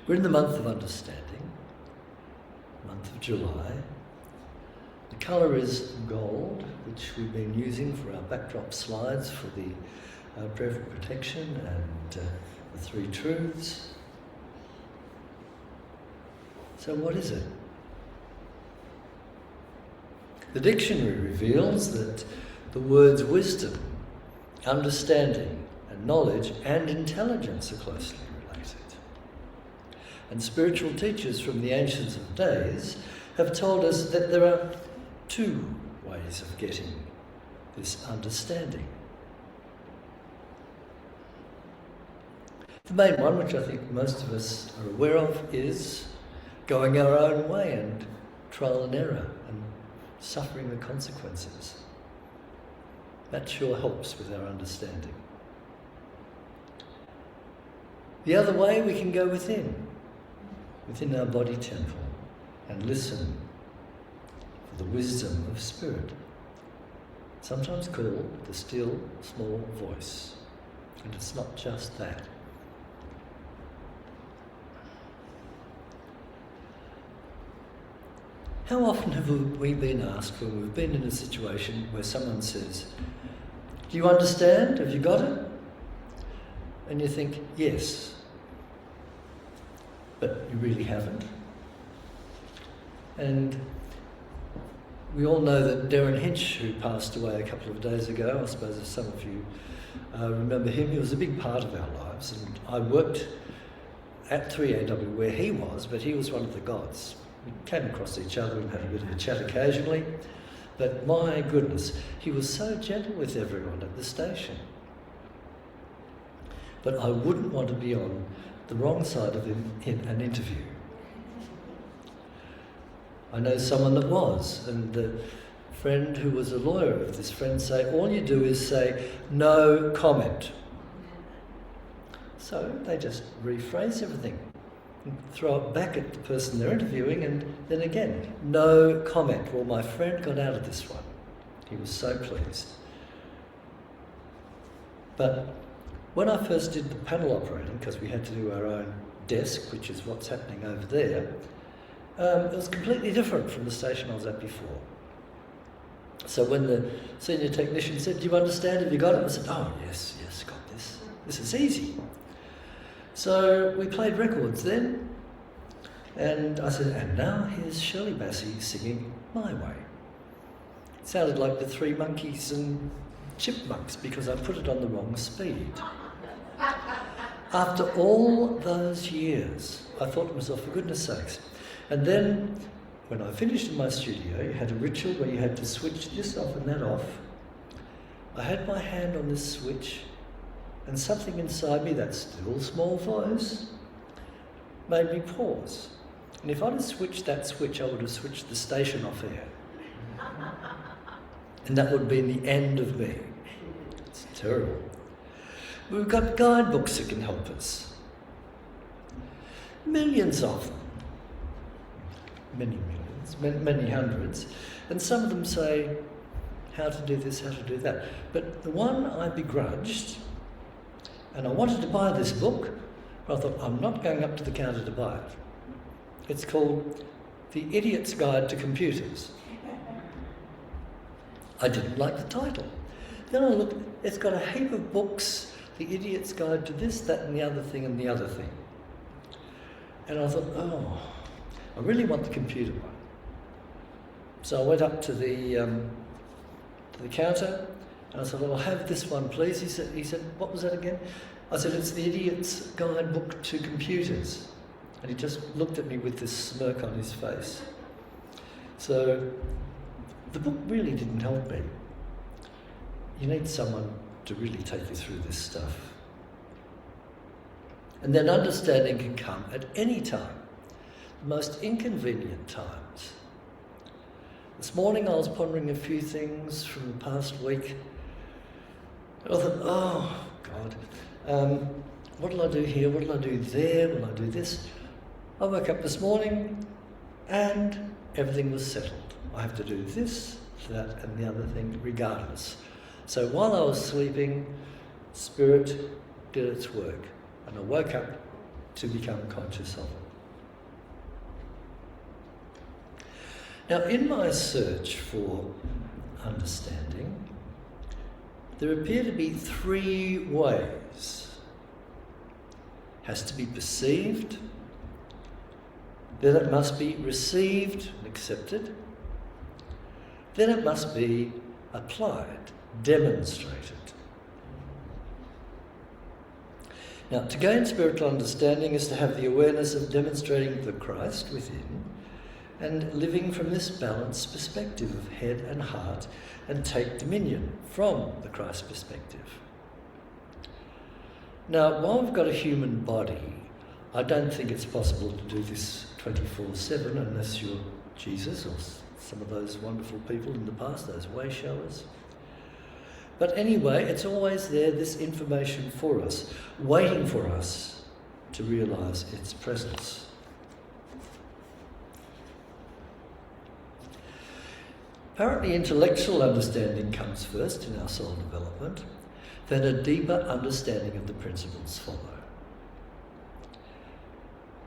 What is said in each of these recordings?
We're in the month of understanding, month of July. The colour is gold, which we've been using for our backdrop slides for the prayer for protection and the three truths. So what is it? The dictionary reveals that the words wisdom, understanding and knowledge and intelligence are closely related. And spiritual teachers from the ancients of days have told us that there are two ways of getting this understanding. The main one, which I think most of us are aware of, is going our own way and trial and error and suffering the consequences. That sure helps with our understanding. The other way, we can go within our body temple and listen for the wisdom of spirit, sometimes called the still small voice. And it's not just that. How often have we been asked when we've been in a situation where someone says, "Do you understand? Have you got it?" And you think, yes, but you really haven't. And we all know that Darren Hinch, who passed away a couple of days ago, I suppose if some of you remember him, he was a big part of our lives. And I worked at 3AW where he was, but he was one of the gods. We came across each other and had a bit of a chat occasionally, but my goodness, he was so gentle with everyone at the station. But I wouldn't want to be on the wrong side of him in an interview. I know someone that was, and the friend who was a lawyer of this friend say, all you do is say, "No comment." So they just rephrase everything. Throw it back at the person they're interviewing, and then again, "No comment." Well, my friend got out of this one. He was so pleased. But when I first did the panel operating, because we had to do our own desk, which is what's happening over there, it was completely different from the station I was at before. So when the senior technician said, "Do you understand? Have you got it?" I said, "Oh, yes, got this. This is easy." So we played records then, and I said, "And now here's Shirley Bassey singing My Way." It sounded like the Three Monkeys and Chipmunks because I put it on the wrong speed. After all those years, I thought to myself, for goodness sakes. And then, when I finished in my studio, you had a ritual where you had to switch this off and that off. I had my hand on this switch, and something inside me, that still small voice, made me pause. And if I'd have switched that switch, I would have switched the station off air. And that would have been the end of me. It's terrible. We've got guidebooks that can help us. Millions of them. Many millions, many hundreds. And some of them say how to do this, how to do that. But the one I begrudged, and I wanted to buy this book, but I thought, I'm not going up to the counter to buy it. It's called The Idiot's Guide to Computers. I didn't like the title. Then I looked, it's got a heap of books, The Idiot's Guide to this, that and the other thing and the other thing. And I thought, oh, I really want the computer one. So I went up to the counter, and I said, "Well, I'll have this one, please." He said, "What was that again?" I said, "It's The Idiot's Guidebook to Computers." And he just looked at me with this smirk on his face. So the book really didn't help me. You need someone to really take you through this stuff. And then understanding can come at any time, the most inconvenient times. This morning I was pondering a few things from the past week. I thought, oh God, what'll I do here? What'll I do there? Will I do this? I woke up this morning and everything was settled. I have to do this, that and the other thing regardless. So while I was sleeping, Spirit did its work and I woke up to become conscious of it. Now, in my search for understanding, there appear to be three ways. Has to be perceived, then it must be received and accepted, then it must be applied, demonstrated. Now, to gain spiritual understanding is to have the awareness of demonstrating the Christ within and living from this balanced perspective of head and heart and take dominion from the Christ perspective. Now, while we've got a human body, I don't think it's possible to do this 24/7 unless you're Jesus or some of those wonderful people in the past, those way showers. But anyway, it's always there, this information for us, waiting for us to realise its presence. Apparently intellectual understanding comes first in our soul development, then a deeper understanding of the principles follow.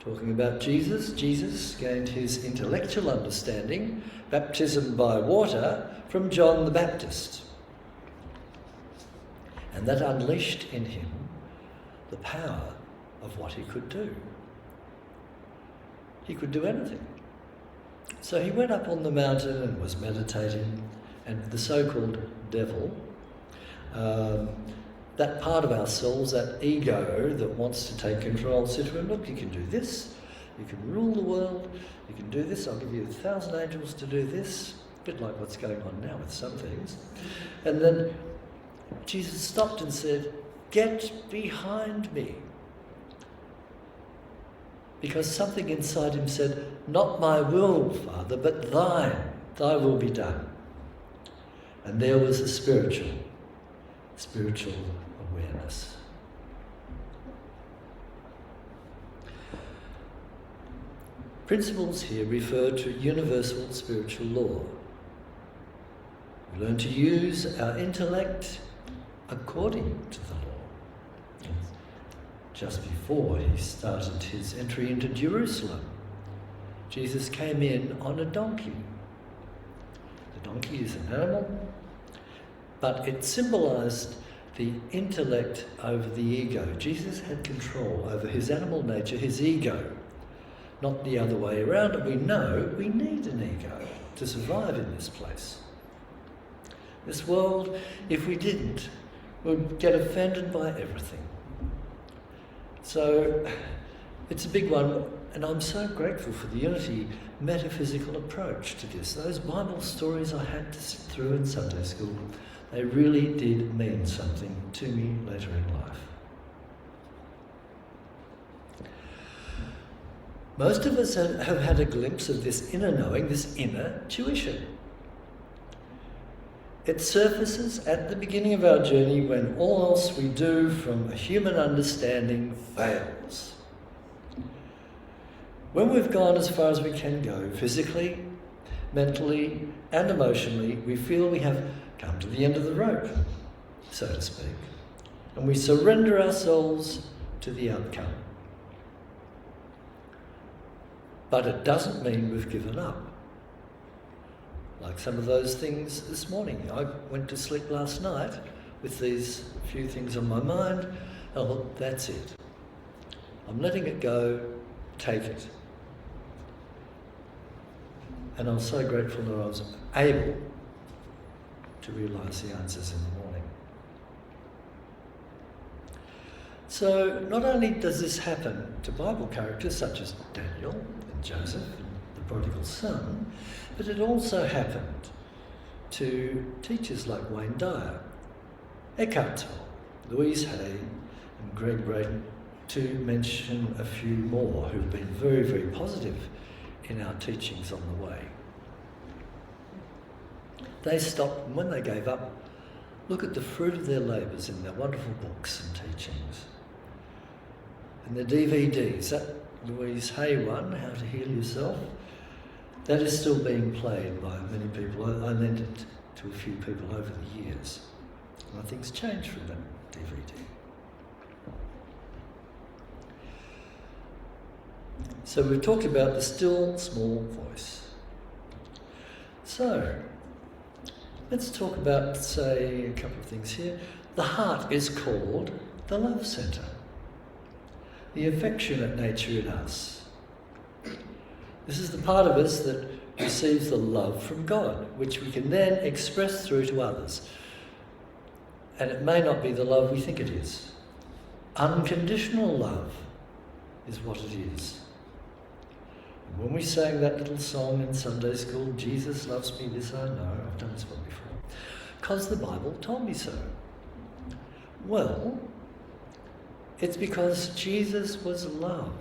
Talking about Jesus, Jesus gained his intellectual understanding, baptism by water, from John the Baptist. And that unleashed in him the power of what he could do. He could do anything. So he went up on the mountain and was meditating, and the so-called devil, that part of ourselves, that ego that wants to take control, said to him, look, you can do this, you can rule the world, you can do this, I'll give you 1,000 angels to do this, a bit like what's going on now with some things. And then Jesus stopped and said, get behind me. Because something inside him said, not my will, Father, but thine, thy will be done. And there was a spiritual awareness. Principles here refer to universal spiritual law. We learn to use our intellect according to the law. Just before he started his entry into Jerusalem, Jesus came in on a donkey. The donkey is an animal, but it symbolised the intellect over the ego. Jesus had control over his animal nature, his ego, not the other way around. And we know we need an ego to survive in this place. This world, if we didn't, would get offended by everything. So it's a big one, and I'm so grateful for the Unity metaphysical approach to this. Those Bible stories I had to sit through in Sunday school, they really did mean something to me later in life. Most of us have had a glimpse of this inner knowing, this inner tuition. It surfaces at the beginning of our journey when all else we do from a human understanding fails. When we've gone as far as we can go, physically, mentally, and emotionally, we feel we have come to the end of the rope, so to speak, and we surrender ourselves to the outcome. But it doesn't mean we've given up. Like some of those things this morning. I went to sleep last night with these few things on my mind. Oh, that's it. I'm letting it go, take it. And I was so grateful that I was able to realise the answers in the morning. So not only does this happen to Bible characters such as Daniel and Joseph and the prodigal son, but it also happened to teachers like Wayne Dyer, Eckhart Tolle, Louise Hay and Greg Braden, to mention a few more who've been very, very positive in our teachings on the way. They stopped, and when they gave up, look at the fruit of their labours in their wonderful books and teachings. And the DVDs, that Louise Hay one, How to Heal Yourself, that is still being played by many people. I lent it to a few people over the years. And things changed from that DVD. So we've talked about the still small voice. So, let's talk about, say, a couple of things here. The heart is called the love centre, the affectionate nature in us. This is the part of us that receives the love from God, which we can then express through to others. And it may not be the love we think it is. Unconditional love is what it is. And when we sang that little song in Sunday school, Jesus loves me, this I know, I've done this one before, because the Bible told me so. Well, it's because Jesus was love.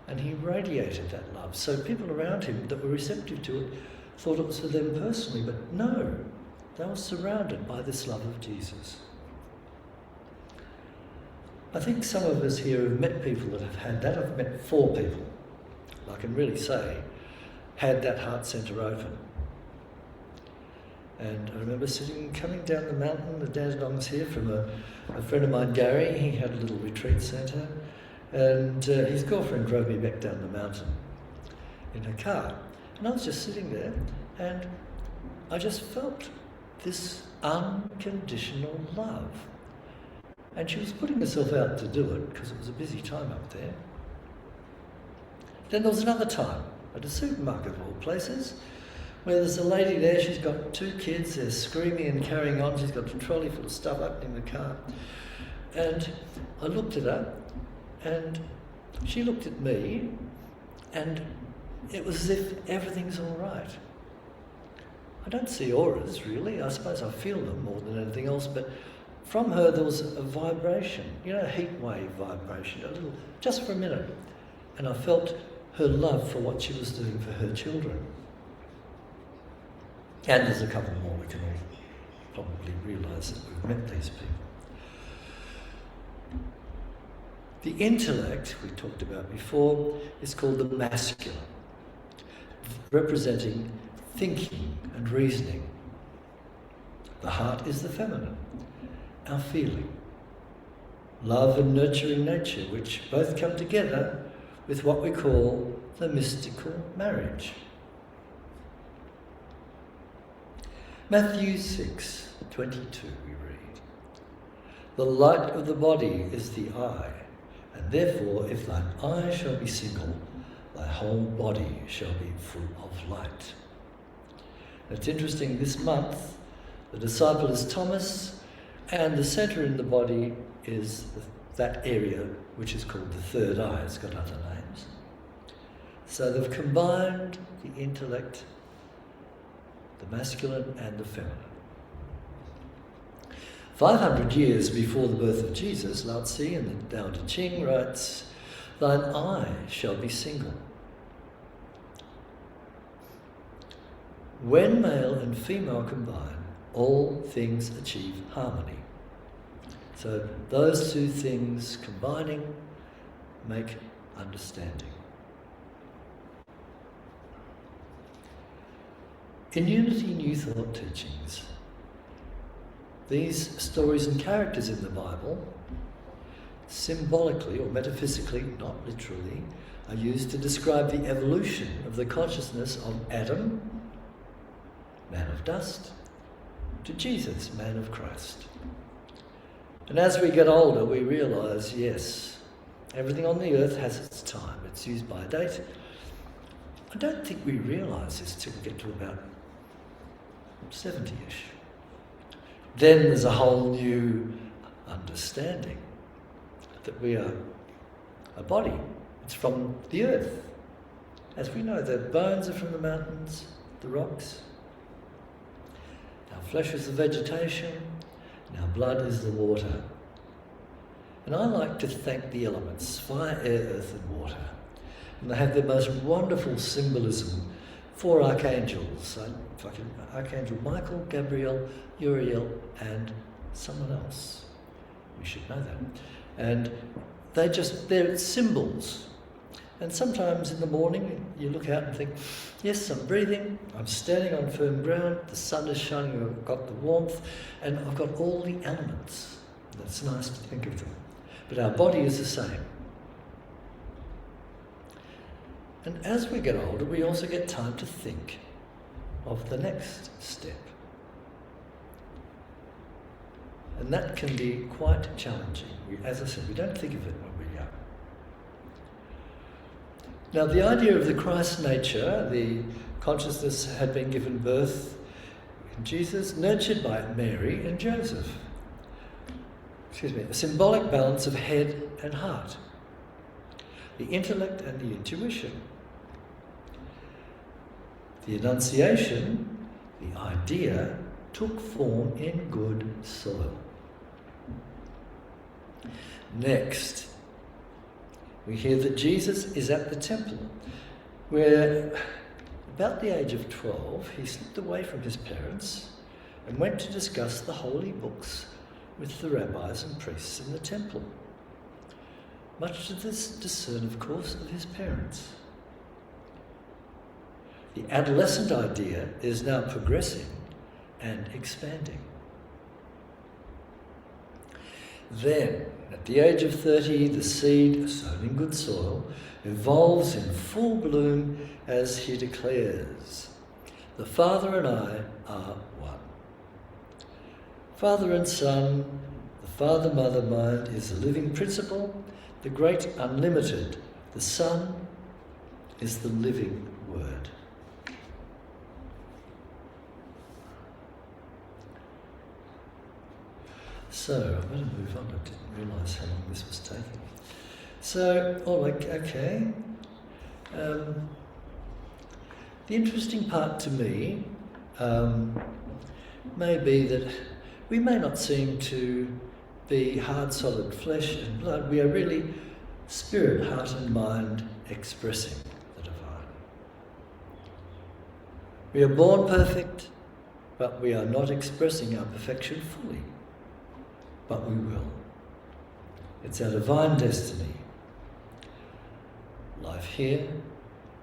And he radiated that love. So people around him that were receptive to it thought it was for them personally, but no, they were surrounded by this love of Jesus. I think some of us here have met people that have had that. I've met 4 people, I can really say, had that heart centre open. And I remember coming down the mountain, the Dandenongs here, from a friend of mine, Gary. He had a little retreat centre. And his girlfriend drove me back down the mountain in her car. And I was just sitting there and I just felt this unconditional love. And she was putting herself out to do it because it was a busy time up there. Then there was another time at a supermarket of all places where there's a lady there, she's got 2 kids, they're screaming and carrying on, she's got a trolley full of stuff up in the car. And I looked at her, and she looked at me, and it was as if everything's all right. I don't see auras, really. I suppose I feel them more than anything else, but from her there was a vibration, a heat wave vibration, a little, just for a minute. And I felt her love for what she was doing for her children. And there's a couple more we can all probably realise that we've met these people. The intellect, we talked about before, is called the masculine, representing thinking and reasoning. The heart is the feminine, our feeling. Love and nurturing nature, which both come together with what we call the mystical marriage. Matthew 6:22 we read, "The light of the body is the eye, and therefore if thine eye shall be single, thy whole body shall be full of light." And it's interesting, this month the disciple is Thomas, and the centre in the body is that area which is called the third eye. It's got other names. So they've combined the intellect, the masculine and the feminine. 500 years before the birth of Jesus, Lao Tzu in the Tao Te Ching writes, "Thine eye shall be single." When male and female combine, all things achieve harmony. So those two things combining make understanding. In Unity New Thought teachings, these stories and characters in the Bible, symbolically or metaphysically, not literally, are used to describe the evolution of the consciousness of Adam, man of dust, to Jesus, man of Christ. And as we get older, we realise, yes, everything on the earth has its time. It's used by date. I don't think we realise this till we get to about 70-ish. Then there's a whole new understanding that we are a body. It's from the earth. As we know, the bones are from the mountains, the rocks. Our flesh is the vegetation, and our blood is the water. And I like to thank the elements, fire, air, earth and water. And they have the most wonderful symbolism. 4 archangels, Archangel Michael, Gabriel, Uriel and someone else. We should know that. And they're symbols. And sometimes in the morning you look out and think, yes, I'm breathing, I'm standing on firm ground, the sun is shining, I've got the warmth, and I've got all the elements. That's nice to think of them. But our body is the same. And as we get older, we also get time to think. of the next step. And that can be quite challenging. As I said, we don't think of it when we're young. Now, the idea of the Christ nature, the consciousness had been given birth in Jesus, nurtured by Mary and Joseph. A symbolic balance of head and heart, the intellect and the intuition. The Annunciation, the idea, took form in good soil. Next, we hear that Jesus is at the temple, where about the age of 12, he slipped away from his parents and went to discuss the holy books with the rabbis and priests in the temple, much to the discern, of course, of his parents. The adolescent idea is now progressing and expanding. Then, at the age of 30, the seed, sown in good soil, evolves in full bloom as he declares, "The Father and I are one." Father and Son, the Father-Mother mind is the living principle, the great unlimited. The Son is the living Word. So, I'm going to move on. I didn't realise how long this was taking. So, okay. The interesting part to me may be that we may not seem to be hard, solid flesh and blood. We are really spirit, heart and mind expressing the divine. We are born perfect, but we are not expressing our perfection fully. But we will. It's our divine destiny. Life here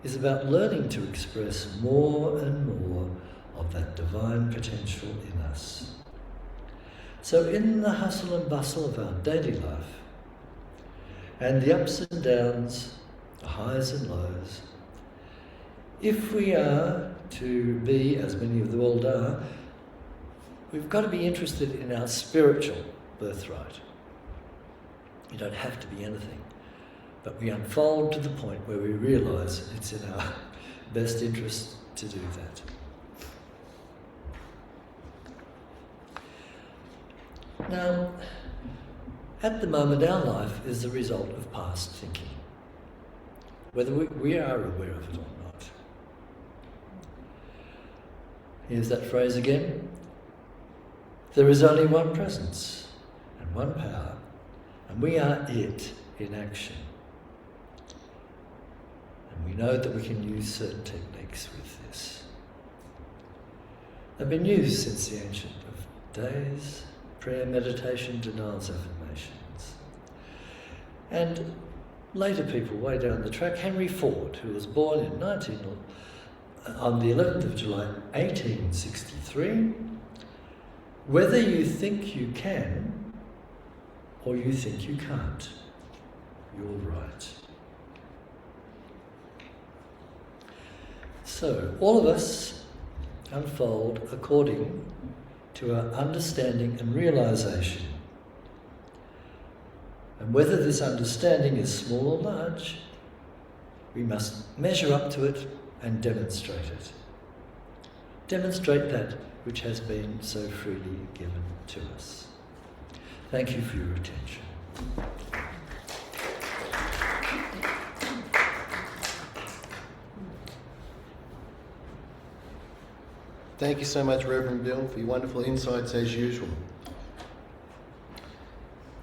is about learning to express more and more of that divine potential in us. So in the hustle and bustle of our daily life, and the ups and downs, the highs and lows, if we are to be, as many of the world are, we've got to be interested in our spiritual birthright. You don't have to be anything, but we unfold to the point where we realise it's in our best interest to do that. Now, at the moment, our life is the result of past thinking, whether we are aware of it or not. Here's that phrase again. There is only one presence and one power, and we are it in action. And we know that we can use certain techniques with this. They've been used since the ancient of days: prayer, meditation, denials, affirmations. And later people way down the track, Henry Ford, who was born on the 11th of July 1863, whether you think you can or you think you can't, you're right. So, all of us unfold according to our understanding and realisation. And whether this understanding is small or large, we must measure up to it and demonstrate it. Demonstrate that which has been so freely given to us. Thank you for your attention. Thank you so much, Reverend Bill, for your wonderful insights as usual.